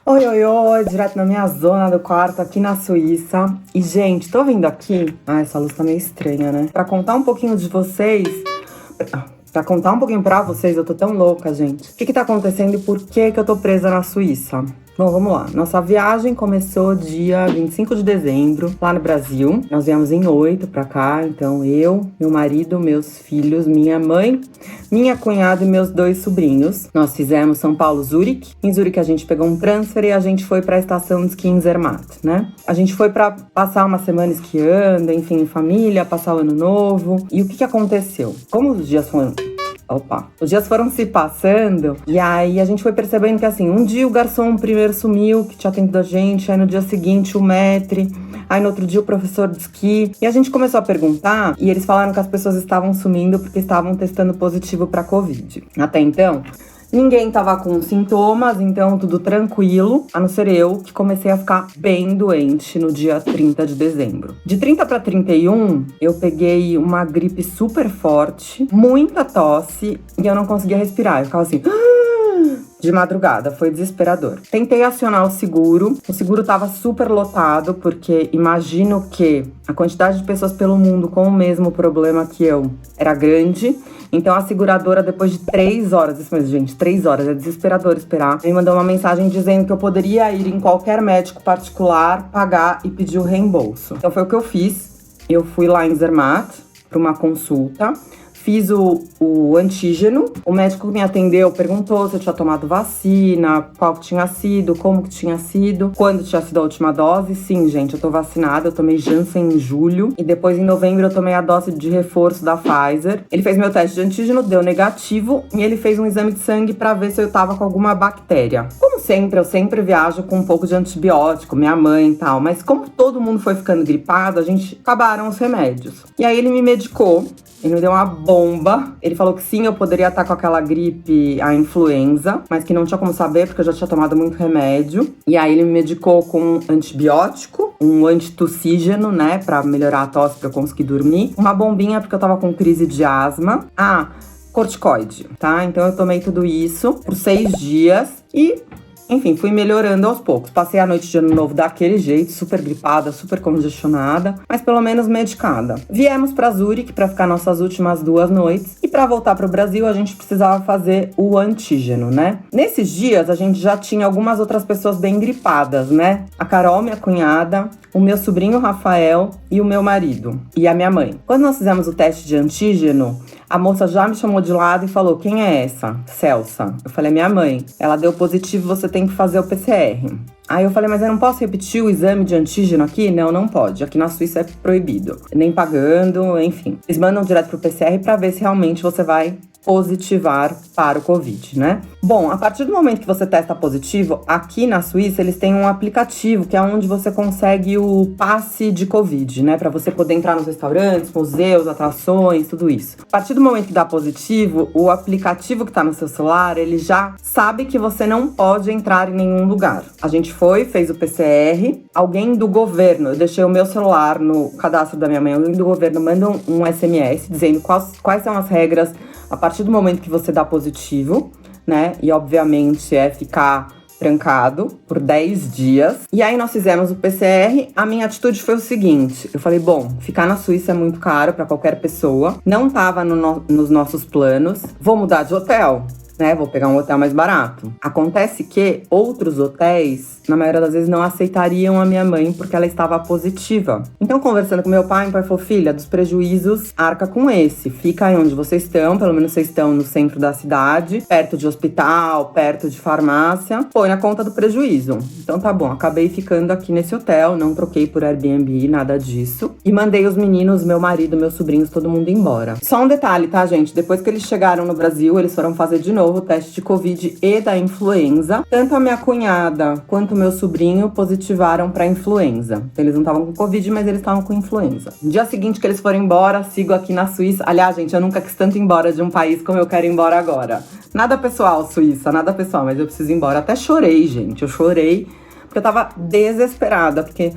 Oi, oi, oi, direto na minha zona do quarto aqui na Suíça. E, gente, tô vindo aqui. Essa luz tá meio estranha, né? Pra contar um pouquinho de vocês. Pra contar um pouquinho pra vocês, eu tô tão louca, gente. O que tá acontecendo e por que eu tô presa na Suíça? Bom, vamos lá. Nossa viagem começou dia 25 de dezembro, lá no Brasil. Nós viemos em 8 pra cá, então eu, meu marido, meus filhos, minha mãe, minha cunhada e meus 2 sobrinhos. Nós fizemos São Paulo-Zurique. Em Zurique a gente pegou um transfer e a gente foi pra estação de esqui em Zermatt, né? A gente foi pra passar uma semana esquiando, enfim, em família, passar o ano novo. E o que aconteceu? Como os dias foram... Os dias foram se passando e aí a gente foi percebendo que assim, um dia o garçom primeiro sumiu, que tinha atendido a gente, aí no dia seguinte o maître, aí no outro dia o professor de esqui. E a gente começou a perguntar e eles falaram que as pessoas estavam sumindo porque estavam testando positivo para Covid. Até então, ninguém tava com sintomas, então tudo tranquilo, a não ser eu, que comecei a ficar bem doente no dia 30 de dezembro. De 30 para 31, eu peguei uma gripe super forte, muita tosse, e eu não conseguia respirar. Eu ficava assim... de madrugada, foi desesperador. Tentei acionar o seguro tava super lotado, porque imagino que a quantidade de pessoas pelo mundo com o mesmo problema que eu era grande. Então a seguradora, depois de 3 horas, isso mesmo, gente, 3 horas, é desesperador esperar, me mandou uma mensagem dizendo que eu poderia ir em qualquer médico particular, pagar e pedir o reembolso. Então foi o que eu fiz. Eu fui lá em Zermatt para uma consulta. Fiz o antígeno, o médico que me atendeu perguntou se eu tinha tomado vacina, qual que tinha sido, como que tinha sido, quando tinha sido a última dose. Sim, gente, eu tô vacinada, eu tomei Janssen em julho e depois em novembro eu tomei a dose de reforço da Pfizer. Ele fez meu teste de antígeno, deu negativo e ele fez um exame de sangue pra ver se eu tava com alguma bactéria. Como sempre, eu sempre viajo com um pouco de antibiótico, minha mãe e tal, mas como todo mundo foi ficando gripado, acabaram os remédios. E aí ele me medicou. Ele me deu uma bomba. Ele falou que sim, eu poderia estar com aquela gripe, a influenza, mas que não tinha como saber porque eu já tinha tomado muito remédio. E aí ele me medicou com um antibiótico, um antitussígeno, né, pra melhorar a tosse, pra eu conseguir dormir. Uma bombinha porque eu tava com crise de asma. Corticoide, tá? Então eu tomei tudo isso por 6 dias e... enfim, fui melhorando aos poucos. Passei a noite de ano novo daquele jeito, super gripada, super congestionada, mas pelo menos medicada. Viemos pra Zurique pra ficar nossas últimas 2 noites. E pra voltar pro Brasil, a gente precisava fazer o antígeno, né? Nesses dias, a gente já tinha algumas outras pessoas bem gripadas, né? A Carol, minha cunhada, o meu sobrinho Rafael e o meu marido. E a minha mãe. Quando nós fizemos o teste de antígeno, a moça já me chamou de lado e falou: quem é essa? Celsa. Eu falei: minha mãe. Ela deu positivo, você tem que fazer o PCR. Aí eu falei: mas eu não posso repetir o exame de antígeno aqui? Não, não pode. Aqui na Suíça é proibido. Nem pagando, enfim. Eles mandam direto pro PCR pra ver se realmente você vai positivar para o Covid, né? Bom, a partir do momento que você testa positivo, aqui na Suíça eles têm um aplicativo que é onde você consegue o passe de Covid, né? Para você poder entrar nos restaurantes, museus, atrações, tudo isso. A partir do momento que dá positivo, o aplicativo que tá no seu celular, ele já sabe que você não pode entrar em nenhum lugar. A gente fez o PCR, alguém do governo, eu deixei o meu celular no cadastro da minha mãe, alguém do governo manda um SMS dizendo quais são as regras a partir do momento que você dá positivo, né? E obviamente é ficar trancado por 10 dias. E aí nós fizemos o PCR. A minha atitude foi o seguinte: eu falei, bom, ficar na Suíça é muito caro para qualquer pessoa. Não tava nos nossos planos. Vou mudar de hotel, né? Vou pegar um hotel mais barato. Acontece que outros hotéis, na maioria das vezes, não aceitariam a minha mãe porque ela estava positiva. Então, conversando com meu pai falou: filha, dos prejuízos, arca com esse. Fica aí onde vocês estão, pelo menos vocês estão no centro da cidade, perto de hospital, perto de farmácia. Põe na conta do prejuízo. Então tá bom, acabei ficando aqui nesse hotel, não troquei por Airbnb, nada disso. E mandei os meninos, meu marido, meus sobrinhos, todo mundo embora. Só um detalhe, tá, gente? Depois que eles chegaram no Brasil, eles foram fazer de novo o teste de Covid e da influenza. Tanto a minha cunhada quanto o meu sobrinho positivaram para influenza. Eles não estavam com Covid, mas eles estavam com influenza. No dia seguinte que eles foram embora, sigo aqui na Suíça. Aliás, gente, eu nunca quis tanto ir embora de um país como eu quero ir embora agora. Nada pessoal, Suíça, nada pessoal, mas eu preciso ir embora. Até chorei, gente. Eu chorei porque eu tava desesperada, porque...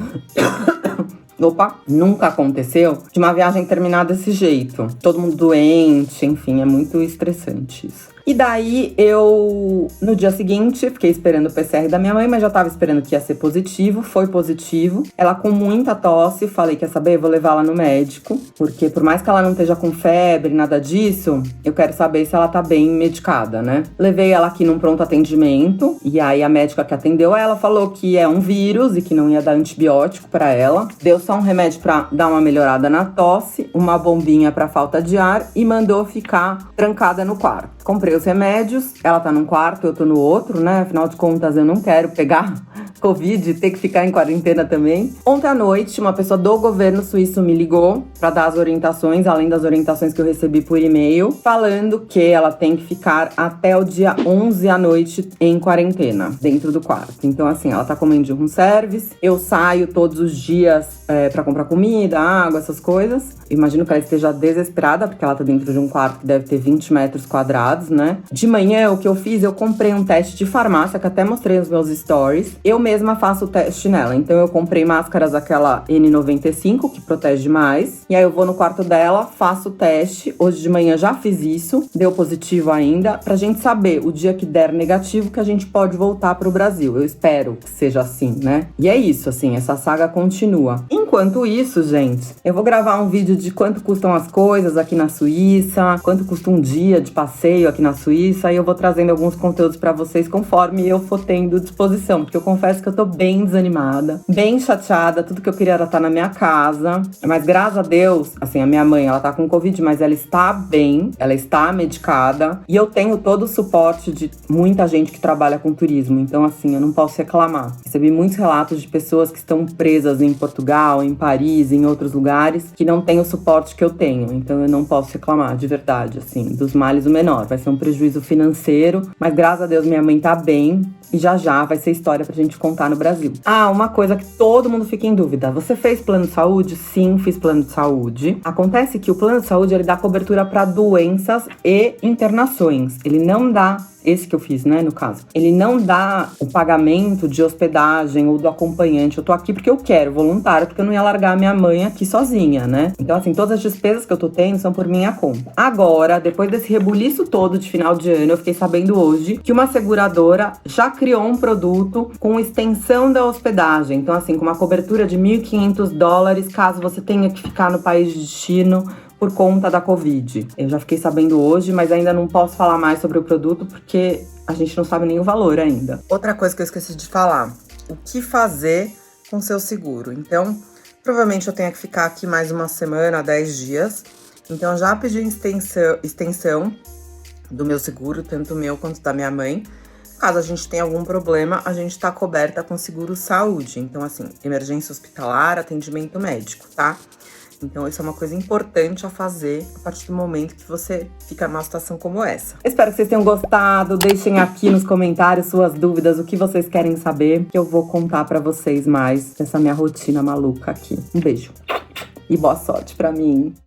nunca aconteceu de uma viagem terminar desse jeito. Todo mundo doente, enfim, é muito estressante isso. E daí eu, no dia seguinte, fiquei esperando o PCR da minha mãe, mas já tava esperando que ia ser positivo, foi positivo. Ela com muita tosse, falei, quer saber? Vou levar ela no médico, porque por mais que ela não esteja com febre, nada disso, eu quero saber se ela tá bem medicada, né? Levei ela aqui num pronto atendimento, e aí a médica que atendeu ela falou que é um vírus e que não ia dar antibiótico pra ela. Deu só um remédio pra dar uma melhorada na tosse, uma bombinha pra falta de ar e mandou ficar trancada no quarto. Comprei os remédios, ela tá num quarto, eu tô no outro, né? Afinal de contas, eu não quero pegar Covid e ter que ficar em quarentena também. Ontem à noite, uma pessoa do governo suíço me ligou pra dar as orientações, além das orientações que eu recebi por e-mail, falando que ela tem que ficar até o dia 11 à noite em quarentena, dentro do quarto. Então, assim, ela tá comendo de room service, eu saio todos os dias pra comprar comida, água, essas coisas. Imagino que ela esteja desesperada, porque ela tá dentro de um quarto que deve ter 20 metros quadrados, né? De manhã, o que eu fiz, eu comprei um teste de farmácia, que até mostrei nos meus stories. Eu mesma faço o teste nela. Então, eu comprei máscaras, aquela N95, que protege mais. E aí, eu vou no quarto dela, faço o teste. Hoje de manhã já fiz isso, deu positivo ainda. Pra gente saber, o dia que der negativo, que a gente pode voltar pro Brasil. Eu espero que seja assim, né? E é isso, assim, essa saga continua. Enquanto isso, gente, eu vou gravar um vídeo de quanto custam as coisas aqui na Suíça, quanto custa um dia de passeio aqui na Suíça, e eu vou trazendo alguns conteúdos pra vocês conforme eu for tendo disposição, porque eu confesso que eu tô bem desanimada, bem chateada, tudo que eu queria era estar na minha casa, mas graças a Deus, assim, a minha mãe, ela tá com Covid, mas ela está bem, ela está medicada, e eu tenho todo o suporte de muita gente que trabalha com turismo, então assim, eu não posso reclamar. Recebi muitos relatos de pessoas que estão presas em Portugal, em Paris, em outros lugares, que não têm o suporte que eu tenho, então eu não posso reclamar, de verdade, assim, dos males o menor. Vai ser um prejuízo financeiro, mas graças a Deus minha mãe tá bem e já vai ser história pra gente contar no Brasil. Ah, uma coisa que todo mundo fica em dúvida, você fez plano de saúde? Sim, fiz plano de saúde. Acontece que o plano de saúde, ele dá cobertura pra doenças e internações, ele não dá. Esse que eu fiz, né, no caso. Ele não dá o pagamento de hospedagem ou do acompanhante. Eu tô aqui porque eu quero, voluntário, porque eu não ia largar a minha mãe aqui sozinha, né? Então, assim, todas as despesas que eu tô tendo são por minha conta. Agora, depois desse rebuliço todo de final de ano, eu fiquei sabendo hoje que uma seguradora já criou um produto com extensão da hospedagem. Então, assim, com uma cobertura de $1.500 caso você tenha que ficar no país de destino por conta da Covid. Eu já fiquei sabendo hoje, mas ainda não posso falar mais sobre o produto porque a gente não sabe nem o valor ainda. Outra coisa que eu esqueci de falar, o que fazer com seu seguro? Então, provavelmente eu tenho que ficar aqui mais uma semana, 10 dias. Então, já pedi extensão do meu seguro, tanto meu quanto da minha mãe. Caso a gente tenha algum problema, a gente tá coberta com seguro saúde. Então, assim, emergência hospitalar, atendimento médico, tá? Então, isso é uma coisa importante a fazer a partir do momento que você fica numa situação como essa. Espero que vocês tenham gostado. Deixem aqui nos comentários suas dúvidas, o que vocês querem saber, que eu vou contar pra vocês mais dessa minha rotina maluca aqui. Um beijo e boa sorte pra mim.